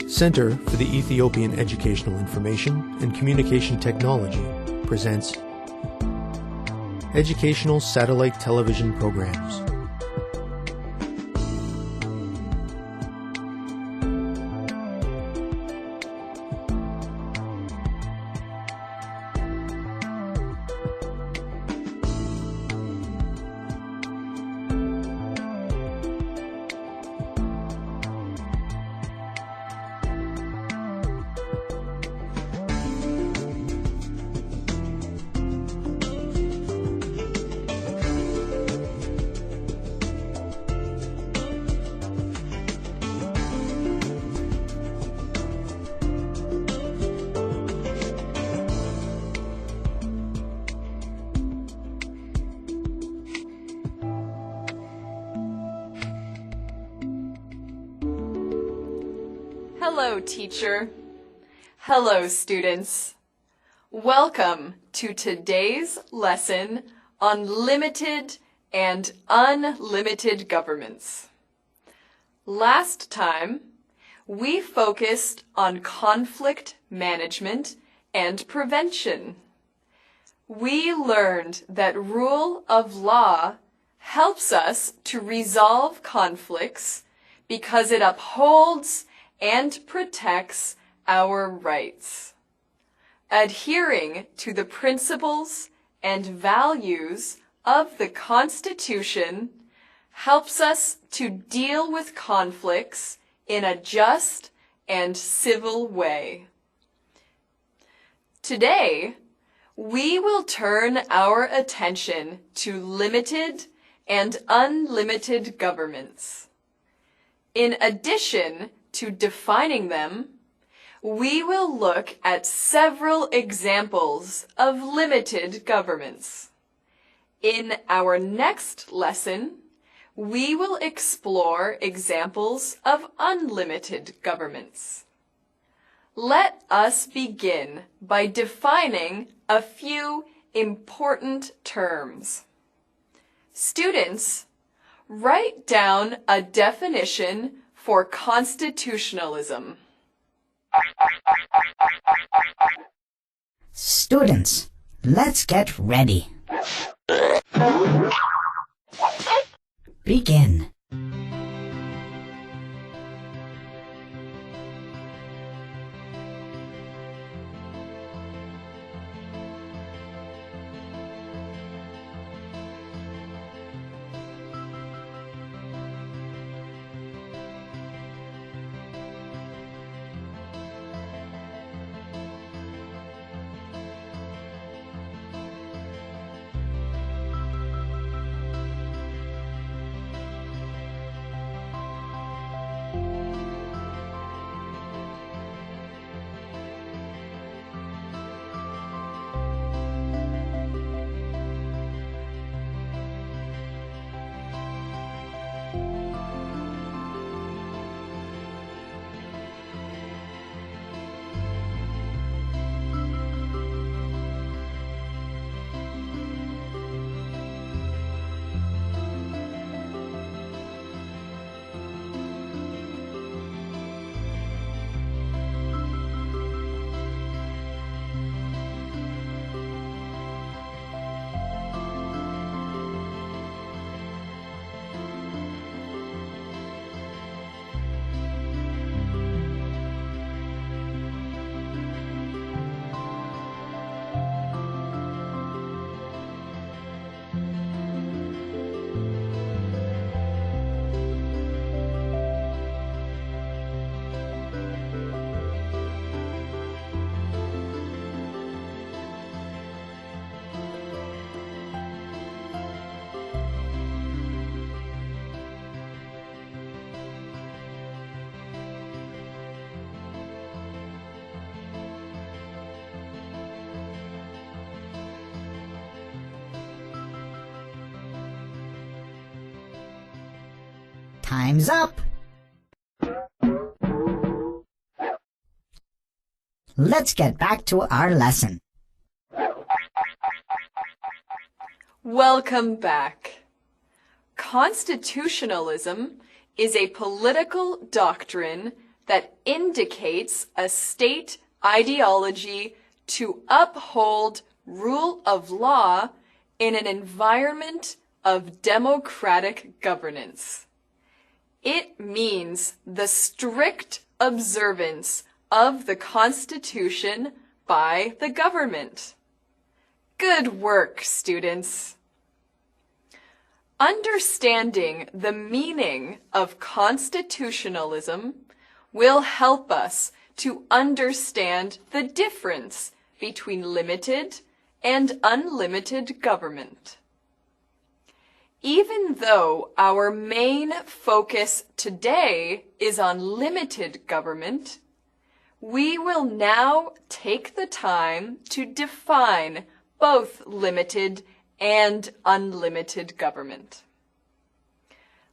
Center for the Ethiopian Educational Information and Communication Technology presents Educational Satellite Television Programs. Hello, teacher. Hello, students. Welcome to today's lesson on limited and unlimited governments. Last time, we focused on conflict management and prevention. We learned that rule of law helps us to resolve conflicts because it upholds and protects our rights. Adhering to the principles and values of the Constitution helps us to deal with conflicts in a just and civil way. Today, we will turn our attention to limited and unlimited governments. In addition to defining them, we will look at several examples of limited governments. In our next lesson, we will explore examples of unlimited governments. Let us begin by defining a few important terms. Students, write down a definition for constitutionalism. Students, let's get ready. Begin. Time's up. Let's get back to our lesson. Welcome back. Constitutionalism is a political doctrine that indicates a state ideology to uphold rule of law in an environment of democratic governance. It means the strict observance of the Constitution by the government. Good work, students! Understanding the meaning of constitutionalism will help us to understand the difference between limited and unlimited government. Even though our main focus today is on limited government, we will now take the time to define both limited and unlimited government.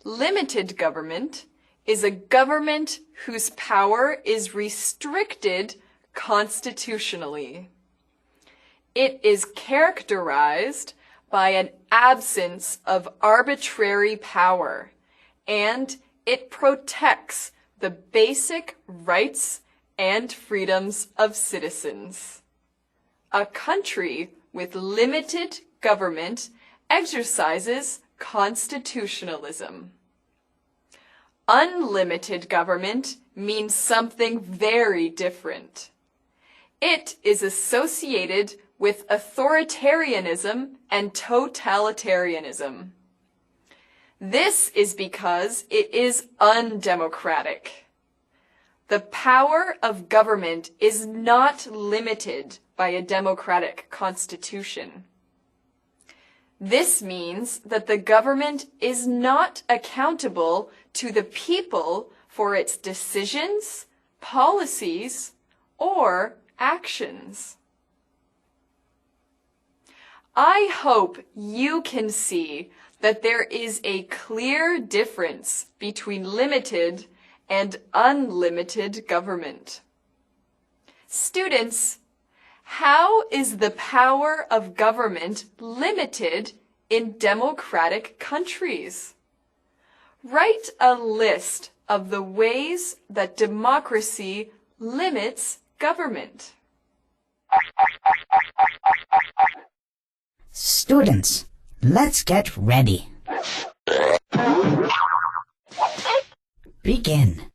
Limited government is a government whose power is restricted constitutionally. It is characterized by an absence of arbitrary power, and it protects the basic rights and freedoms of citizens. A country with limited government exercises constitutionalism. Unlimited government means something very different. It is associated with authoritarianism and totalitarianism. This is because it is undemocratic. The power of government is not limited by a democratic constitution. This means that the government is not accountable to the people for its decisions, policies, or actions. I hope you can see that there is a clear difference between limited and unlimited government. Students, how is the power of government limited in democratic countries? Write a list of the ways that democracy limits government. Students, let's get ready. Begin.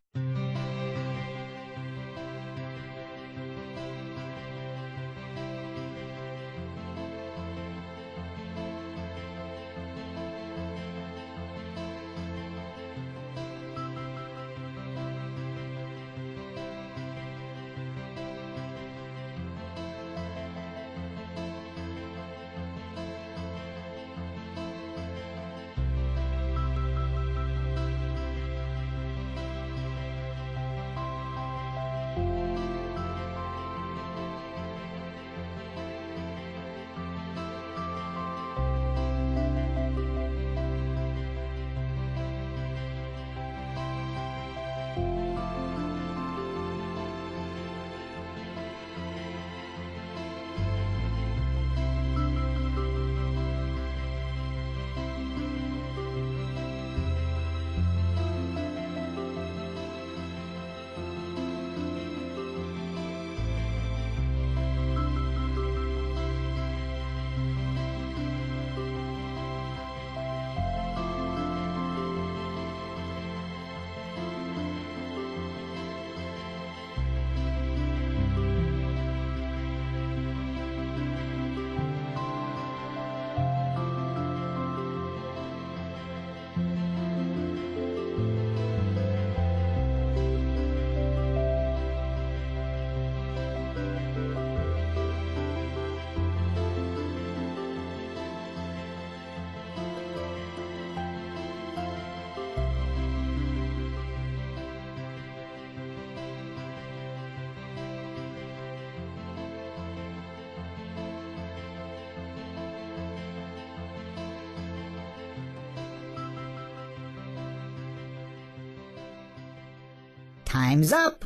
Time's up.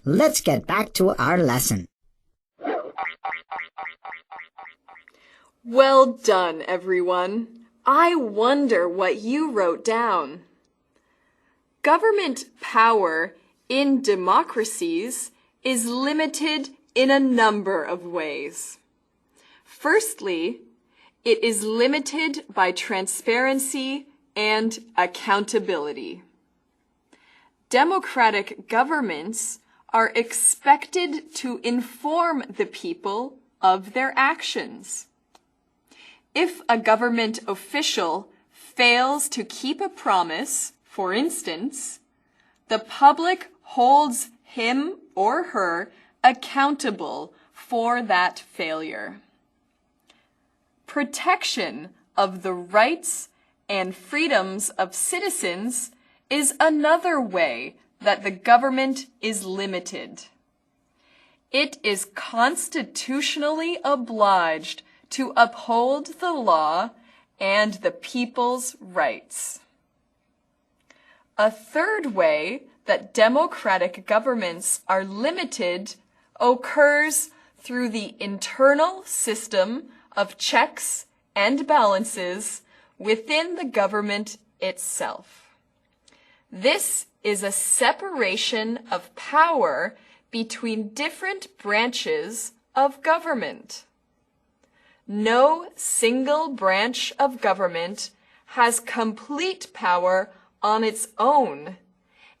Let's get back to our lesson. Well done, everyone. I wonder what you wrote down. Government power in democracies is limited in a number of ways. Firstly, it is limited by transparency and accountability. Democratic governments are expected to inform the people of their actions. If a government official fails to keep a promise, for instance, the public holds him or her accountable for that failure. Protection of the rights and freedoms of citizens is another way that the government is limited. It is constitutionally obliged to uphold the law and the people's rights. A third way that democratic governments are limited occurs through the internal system of checks and balances within the government itself. This is a separation of power between different branches of government. No single branch of government has complete power on its own,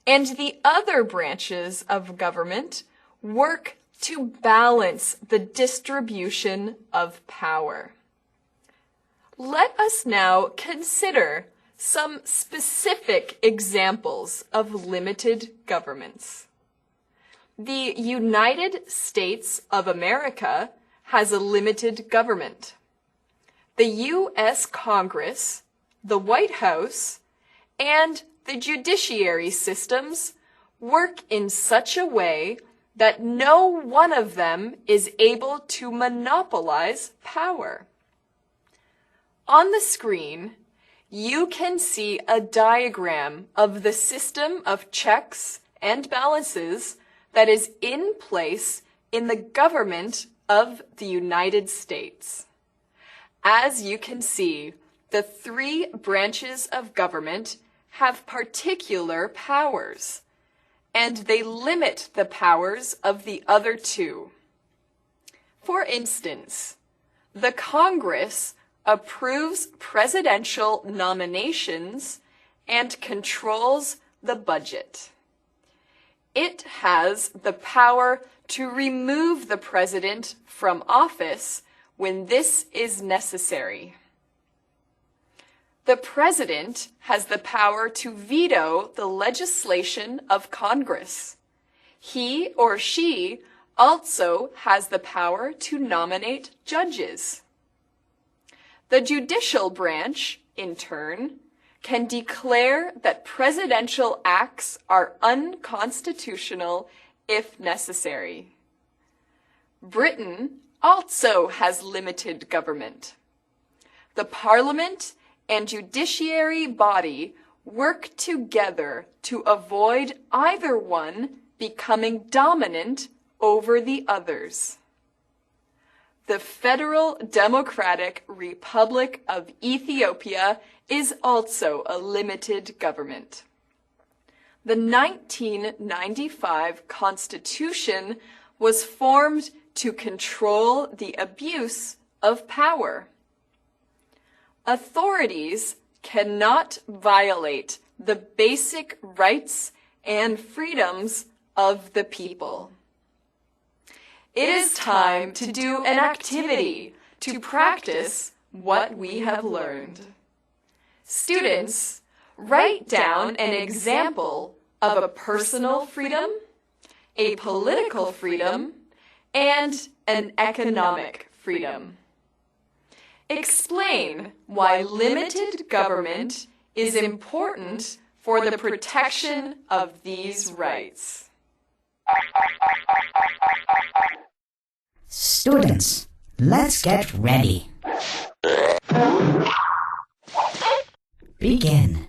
and the other branches of government work to balance the distribution of power. Let us now consider some specific examples of limited governments. The United States of America has a limited government. The U.S. Congress, the White House, and the judiciary systems work in such a way that no one of them is able to monopolize power. On the screen, you can see a diagram of the system of checks and balances that is in place in the government of the United States. As you can see, the three branches of government have particular powers, and they limit the powers of the other two. For instance, the Congress approves presidential nominations and controls the budget. It has the power to remove the president from office when this is necessary. The president has the power to veto the legislation of Congress. He or she also has the power to nominate judges. The judicial branch, in turn, can declare that presidential acts are unconstitutional if necessary. Britain also has limited government. The Parliament and judiciary body work together to avoid either one becoming dominant over the others. The Federal Democratic Republic of Ethiopia is also a limited government. The 1995 Constitution was formed to control the abuse of power. Authorities cannot violate the basic rights and freedoms of the people. It is time to do an activity to practice what we have learned. Students, write down an example of a personal freedom, a political freedom, and an economic freedom. Explain why limited government is important for the protection of these rights. Students, let's get ready. Begin.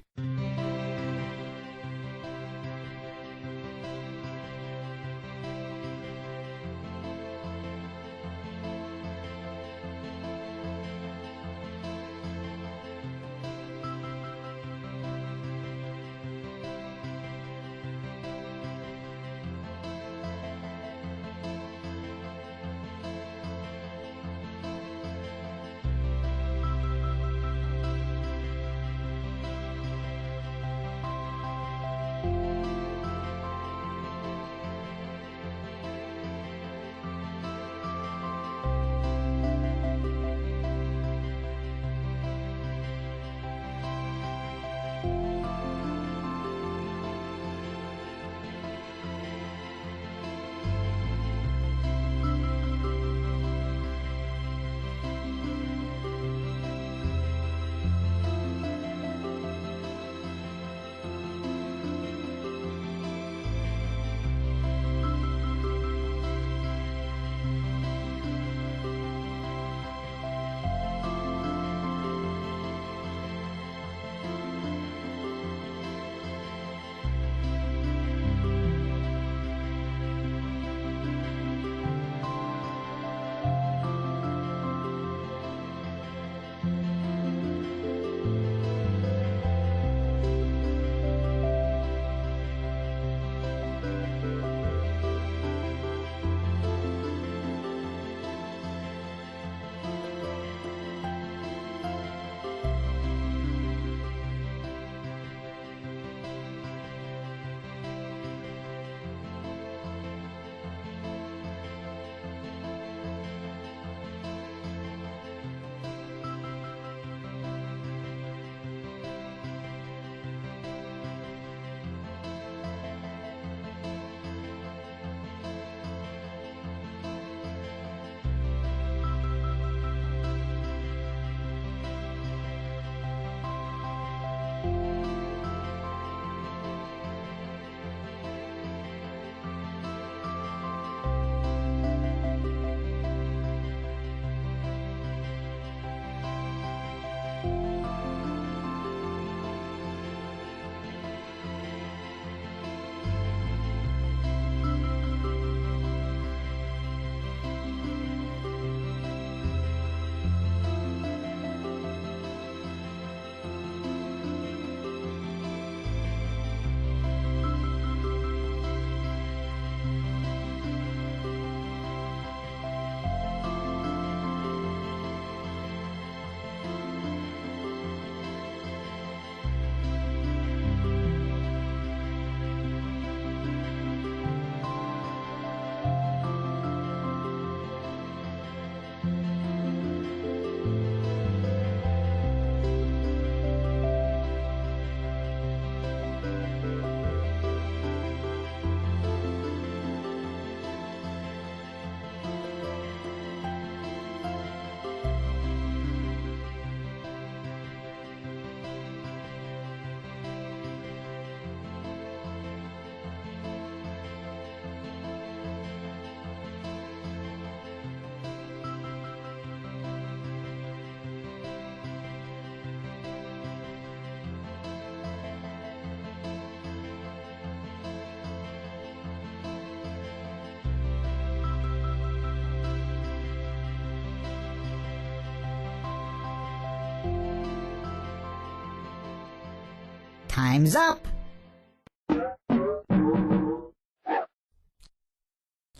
Time's up!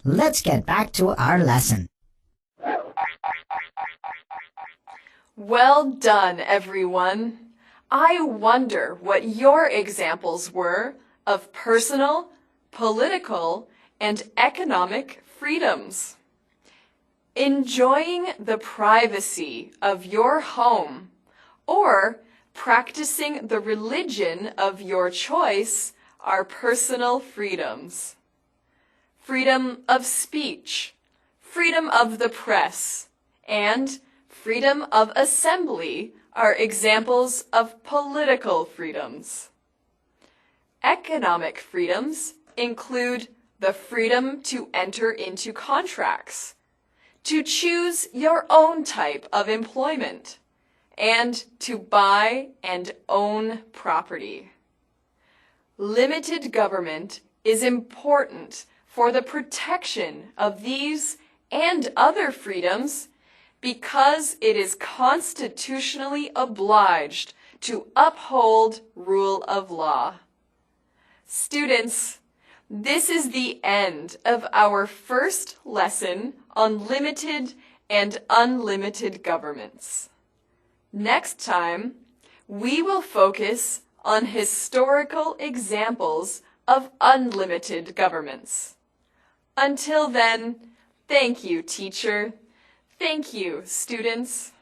Let's get back to our lesson. Well done, everyone. I wonder what your examples were of personal, political, and economic freedoms. Enjoying the privacy of your home or practicing the religion of your choice are personal freedoms. Freedom of speech, freedom of the press, and freedom of assembly are examples of political freedoms. Economic freedoms include the freedom to enter into contracts, to choose your own type of employment, and to buy and own property. Limited government is important for the protection of these and other freedoms because it is constitutionally obliged to uphold rule of law. Students, this is the end of our first lesson on limited and unlimited governments. Next time, we will focus on historical examples of unlimited governments. Until then, thank you, teacher. Thank you, students.